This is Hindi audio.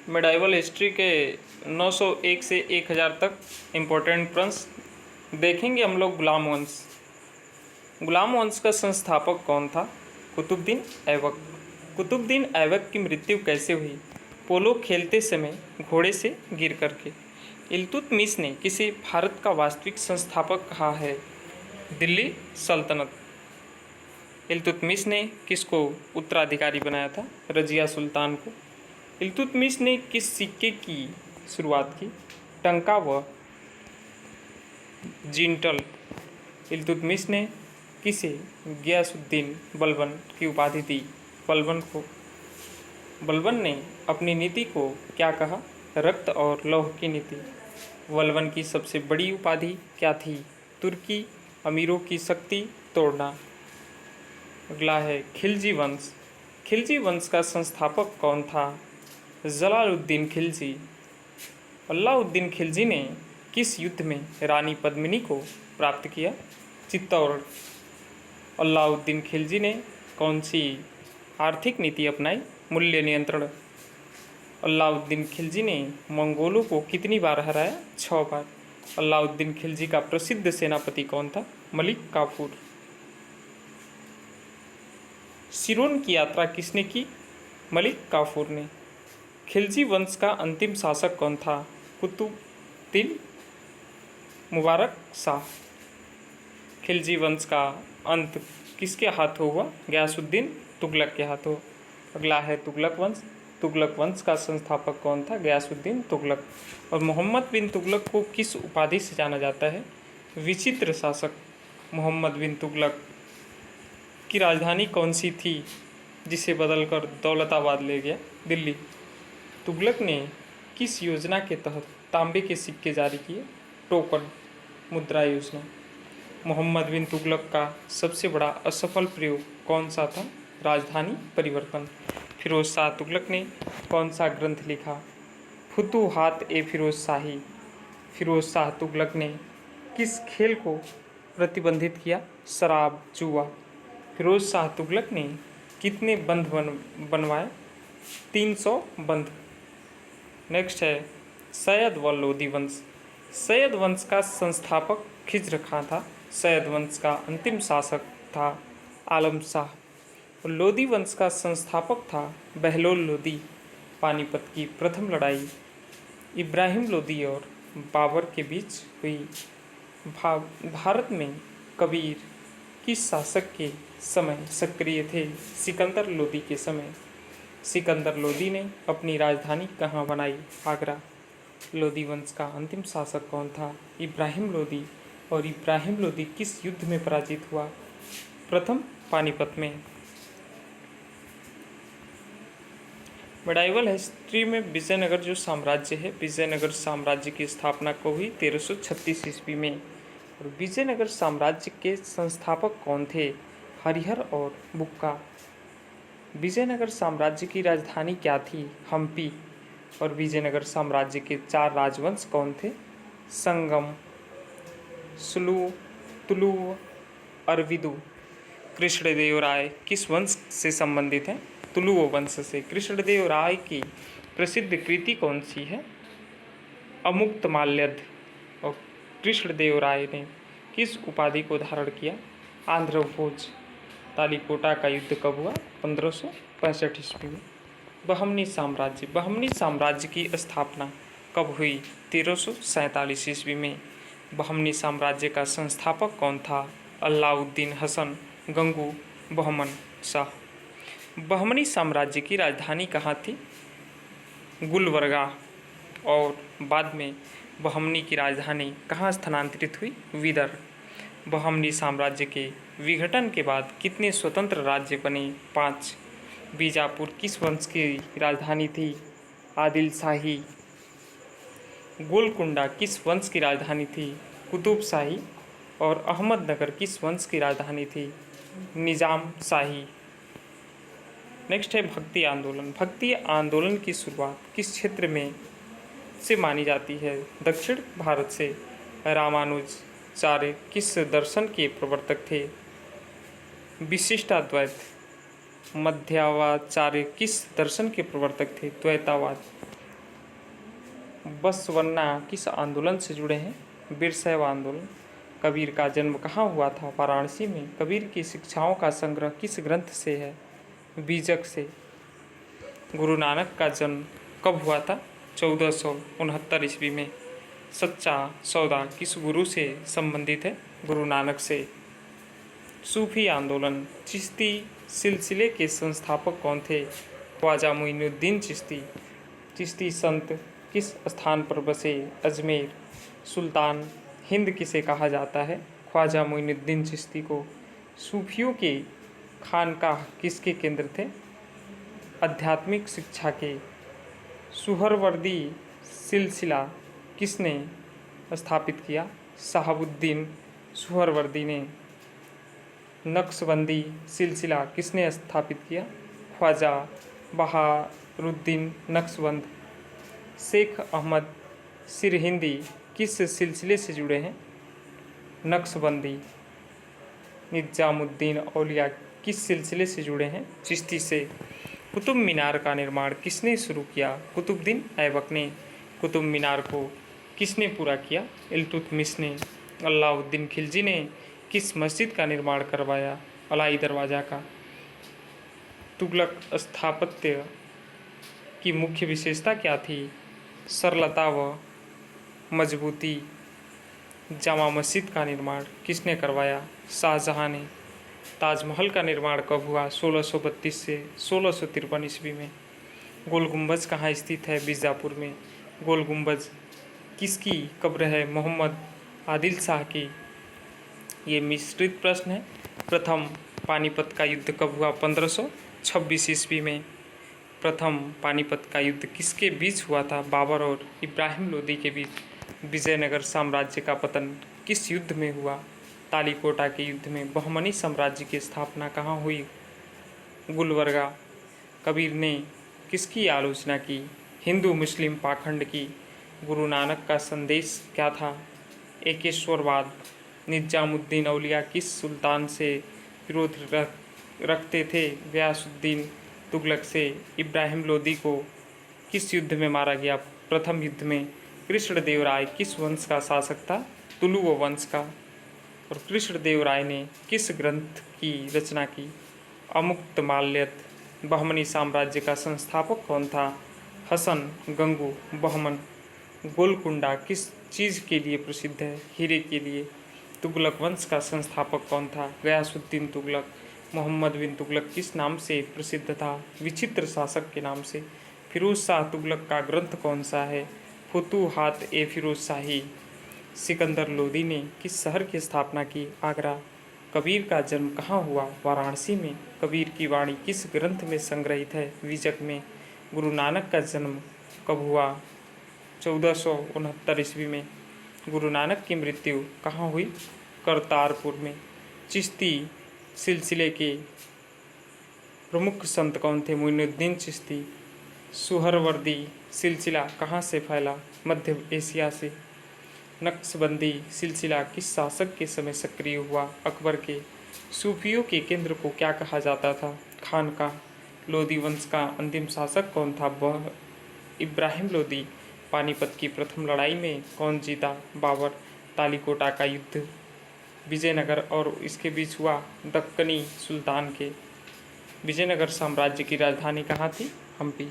मिडाइवल हिस्ट्री के 901 से 1000 तक इम्पोर्टेंट प्रश्न देखेंगे हम लोग। गुलाम वंश का संस्थापक कौन था? कुतुबुद्दीन ऐबक। कुतुबुद्दीन ऐबक की मृत्यु कैसे हुई? पोलो खेलते समय घोड़े से गिर करके। इल्तुतमिश ने किसे भारत का वास्तविक संस्थापक कहा है? दिल्ली सल्तनत। इल्तुतमिश ने किसको उत्तराधिकारी बनाया था? रजिया सुल्तान को। इल्तुतमिश ने किस सिक्के की शुरुआत की? टंका व जिंटल। इल्तुतमिश ने किसे गियासुद्दीन बलबन की उपाधि दी? बलबन को। बलबन ने अपनी नीति को क्या कहा? रक्त और लौह की नीति। बलबन की सबसे बड़ी उपाधि क्या थी? तुर्की अमीरों की शक्ति तोड़ना। अगला है खिलजी वंश। खिलजी वंश का संस्थापक कौन था? जलालुद्दीन खिलजी। अलाउद्दीन खिलजी ने किस युद्ध में रानी पद्मिनी को प्राप्त किया? चित्तौड़। अलाउद्दीन खिलजी ने कौन सी आर्थिक नीति अपनाई? मूल्य नियंत्रण। अलाउद्दीन खिलजी ने मंगोलों को कितनी बार हराया? 6 बार। अलाउद्दीन खिलजी का प्रसिद्ध सेनापति कौन था? मलिक काफूर। सिरोन की यात्रा किसने की? मलिक काफूर ने। खिलजी वंश का अंतिम शासक कौन था? कुतुबुद्दीन मुबारक शाह। खिलजी वंश का अंत किसके हाथों हुआ? गयासुद्दीन तुगलक के हाथों। अगला है तुगलक वंश। तुगलक वंश का संस्थापक कौन था? गयासुद्दीन तुगलक। और मोहम्मद बिन तुगलक को किस उपाधि से जाना जाता है? विचित्र शासक। मोहम्मद बिन तुगलक की राजधानी कौन सी थी जिसे बदलकर दौलताबाद ले गया? दिल्ली। तुगलक ने किस योजना के तहत तांबे के सिक्के जारी किए? टोकन मुद्रा योजना। मोहम्मद बिन तुगलक का सबसे बड़ा असफल प्रयोग कौन सा था? राजधानी परिवर्तन। फिरोज शाह तुगलक ने कौन सा ग्रंथ लिखा? फुतूहात ए फिरोज शाही। फिरोज शाह तुगलक ने किस खेल को प्रतिबंधित किया? शराब जुआ। फिरोज शाह तुगलक ने कितने बंध बनवाए? 300 बंध। नेक्स्ट है सैयद व लोदी वंश। सैयद वंश का संस्थापक खिज्र खां था। सैयद वंश का अंतिम शासक था आलम शाह। लोदी वंश का संस्थापक था बहलोल लोदी। पानीपत की प्रथम लड़ाई इब्राहिम लोदी और बाबर के बीच हुई। भारत में कबीर किस शासक के समय सक्रिय थे? सिकंदर लोदी के समय। सिकंदर लोदी ने अपनी राजधानी कहाँ बनाई? आगरा। लोदी वंश का अंतिम शासक कौन था? इब्राहिम लोदी। और इब्राहिम लोदी किस युद्ध में पराजित हुआ? प्रथम पानीपत में। मिडाइवल हिस्ट्री में विजयनगर जो साम्राज्य है, विजयनगर साम्राज्य की स्थापना को हुई 1336 ईस्वी में। और विजयनगर साम्राज्य के संस्थापक कौन थे? हरिहर और बुक्का। विजयनगर साम्राज्य की राजधानी क्या थी? हम्पी। और विजयनगर साम्राज्य के 4 राजवंश कौन थे? संगम, सुलु, तुलुव, अरविदु। कृष्णदेव राय किस वंश से संबंधित हैं? तुलुव वंश से। कृष्णदेव राय की प्रसिद्ध कृति कौन सी है? अमुक्तमाल्यद। और कृष्णदेव राय ने किस उपाधि को धारण किया? आंध्र भोज। तालीकोटा का युद्ध कब हुआ? 1565 ईस्वी में। बहमनी साम्राज्य। बहमनी साम्राज्य की स्थापना कब हुई? 1347 ईस्वी में। बहमनी साम्राज्य का संस्थापक कौन था? अलाउद्दीन हसन गंगू बहमन शाह। बहमनी साम्राज्य की राजधानी कहाँ थी? गुलबर्गा। और बाद में बहमनी की राजधानी कहाँ स्थानांतरित हुई? विदर। बहमनी साम्राज्य के विघटन के बाद कितने स्वतंत्र राज्य बने? 5। बीजापुर किस वंश की राजधानी थी? आदिल शाही। गोलकुंडा किस वंश की राजधानी थी? कुतुब शाही। और अहमदनगर किस वंश की राजधानी थी? निजाम शाही। नेक्स्ट है भक्ति आंदोलन। भक्ति आंदोलन की शुरुआत किस क्षेत्र में से मानी जाती है? दक्षिण भारत से। रामानुजाचार्य किस दर्शन के प्रवर्तक थे? विशिष्टाद्वैत। मध्वाचार्य किस दर्शन के प्रवर्तक थे? द्वैतावाद। बसवन्ना किस आंदोलन से जुड़े हैं? वीरशैव आंदोलन। कबीर का जन्म कहाँ हुआ था? वाराणसी में। कबीर की शिक्षाओं का संग्रह किस ग्रंथ से है? बीजक से। गुरु नानक का जन्म कब हुआ था? 1469 ईस्वी में। सच्चा सौदा किस गुरु से संबंधित है? गुरु नानक से। सूफी आंदोलन चिश्ती सिलसिले के संस्थापक कौन थे? ख्वाजा मोइनुद्दीन चिश्ती। चिश्ती संत किस स्थान पर बसे? अजमेर। सुल्तान हिंद किसे कहा जाता है? ख्वाजा मोइनुद्दीन चिश्ती को। सूफियों के खानकाह किसके केंद्र थे? आध्यात्मिक शिक्षा के। सुहरवर्दी सिलसिला किसने स्थापित किया? शहाबुद्दीन सुहरवर्दी ने। नक्शबंदी सिलसिला किसने स्थापित किया? ख्वाजा बहारुद्दीन नक्शबंद। शेख अहमद सिरहिंदी किस सिलसिले से जुड़े हैं? नक्शबंदी। निजामुद्दीन औलिया किस सिलसिले से जुड़े हैं? चिश्ती से। कुतुब मीनार का निर्माण किसने शुरू किया? कुतुबुद्दीन ऐबक ने। कुतुब मीनार को किसने पूरा किया? इल्तुतमिश ने। अलाउद्दीन खिलजी ने किस मस्जिद का निर्माण करवाया? अलाई दरवाज़ा का। तुगलक स्थापत्य की मुख्य विशेषता क्या थी? सरलता व मजबूती। जामा मस्जिद का निर्माण किसने करवाया? शाहजहां ने। ताजमहल का निर्माण कब हुआ? 1632 से 1653 ईस्वी में। गोल गुंबज कहाँ स्थित है? बीजापुर में। गोल गुंबज किसकी कब्र है? मोहम्मद आदिल शाह की। ये मिश्रित प्रश्न है। प्रथम पानीपत का युद्ध कब हुआ? 1526 ईस्वी में। प्रथम पानीपत का युद्ध किसके बीच हुआ था? बाबर और इब्राहिम लोदी के बीच। विजयनगर साम्राज्य का पतन किस युद्ध में हुआ? तालीकोटा के युद्ध में। बहमनी साम्राज्य की स्थापना कहाँ हुई? गुलबर्गा। कबीर ने किसकी आलोचना की? हिंदू मुस्लिम पाखंड की। गुरु नानक का संदेश क्या था? एकेश्वरवाद। निजामुद्दीन औलिया किस सुल्तान से विरोध रखते थे? गयासुद्दीन तुगलक से। इब्राहिम लोदी को किस युद्ध में मारा गया? प्रथम युद्ध में। कृष्णदेवराय किस वंश का शासक था? तुलुव वंश का। और कृष्णदेवराय ने किस ग्रंथ की रचना की? अमुक्तमाल्यद। बहमनी साम्राज्य का संस्थापक कौन था? हसन गंगू बहमन। गोलकुंडा किस चीज़ के लिए प्रसिद्ध है? हीरे के लिए। तुगलक वंश का संस्थापक कौन था? गयासुद्दीन तुगलक। मोहम्मद बिन तुगलक किस नाम से प्रसिद्ध था? विचित्र शासक के नाम से। फिरोज शाह तुगलक का ग्रंथ कौन सा है? फुतूहात ए फिरोज शाही। सिकंदर लोदी ने किस शहर की स्थापना की? आगरा। कबीर का जन्म कहाँ हुआ? वाराणसी में। कबीर की वाणी किस ग्रंथ में संग्रहित है? विजक में। गुरु नानक का जन्म कब हुआ? 1469 ईस्वी में। गुरु नानक की मृत्यु कहाँ हुई? करतारपुर में। चिश्ती सिलसिले के प्रमुख संत कौन थे? मोइनुद्दीन चिश्ती। सुहरवर्दी सिलसिला कहाँ से फैला? मध्य एशिया से। नक्शबंदी सिलसिला किस शासक के समय सक्रिय हुआ? अकबर के। सूफियों के केंद्र को क्या कहा जाता था? खानकाह। लोदी वंश का अंतिम शासक कौन था? इब्राहिम लोदी। पानीपत की प्रथम लड़ाई में कौन जीता? बाबर। तालीकोटा का युद्ध विजयनगर और इसके बीच हुआ दक्कनी सुल्तान के। विजयनगर साम्राज्य की राजधानी कहाँ थी? हम्पी।